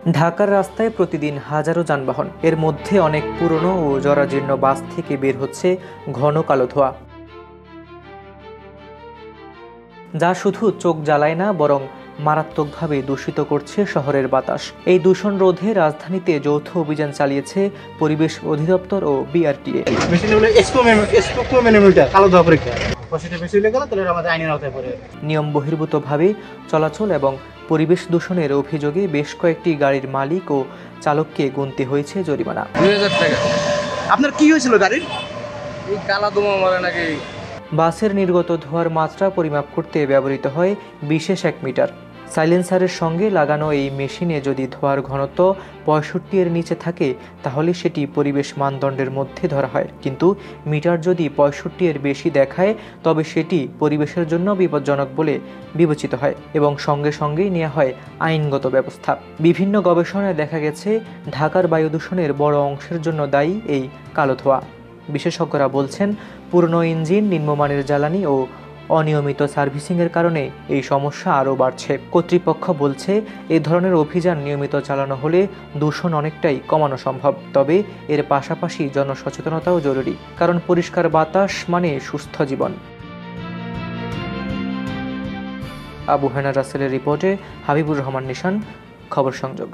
ঢাকার রাস্তায় প্রতিদিন হাজারো যানবাহন, এর মধ্যে অনেক পুরনো ও জরাজীর্ণ বাস থেকে বের হচ্ছে ঘন কালো ধোঁয়া, যা শুধু চোখ জ্বালায় না বরং মারাত্মকভাবে দূষিত করছে শহরের বাতাস। এই দূষণ রোধে রাজধানীতে যৌথ অভিযান চালিয়েছে পরিবেশ অধিদপ্তর ও বিআরটিএ। নিয়ম বহির্ভূতভাবে চলাচল এবং পরিবেশ দূষণের অভিযোগে বেশ কয়েকটি গাড়ির মালিক ও চালককে গুনতে হয়েছে জরিমানা। 2000 টাকা। আপনার কি হয়েছিল গাড়ির? এই কালা ধোঁয়া মারে নাকি। বাসের নির্গত ধোঁয়ার মাত্রা পরিমাপ করতে ব্যবহৃত হয় বিশেষ এক মিটার। সাইলেন্সারের সঙ্গে লাগানো এই মেশিনে যদি ধোঁয়ার ঘনত্ব 65-এর নিচে থাকে তাহলে সেটি পরিবেশ মানদণ্ডের মধ্যে ধরা হয়, কিন্তু মিটার যদি 65-এর বেশি দেখায় তবে সেটি পরিবেশের জন্য বিপজ্জনক বলে বিবেচিত হয় এবং সঙ্গে সঙ্গেই নেওয়া হয় আইনগত ব্যবস্থা। বিভিন্ন গবেষণায় দেখা গেছে ঢাকার বায়ু দূষণের বড় অংশের জন্য দায়ী এই কালো ধোঁয়া। বিশেষজ্ঞরা বলছেন, পুরনো ইঞ্জিন, নিম্নমানের জ্বালানি ও অনিয়মিত সার্ভিসিংয়ের কারণে এই সমস্যা আরও বাড়ছে। কর্তৃপক্ষ বলছে, এ ধরনের অভিযান নিয়মিত চালানো হলে দূষণ অনেকটাই কমানো সম্ভব। তবে এর পাশাপাশি জনসচেতনতাও জরুরি, কারণ পরিষ্কার বাতাস মানে সুস্থ জীবন। আবু হেনা রাসেলের রিপোর্টে হাবিবুর রহমান নিশান, খবর সংযোগ।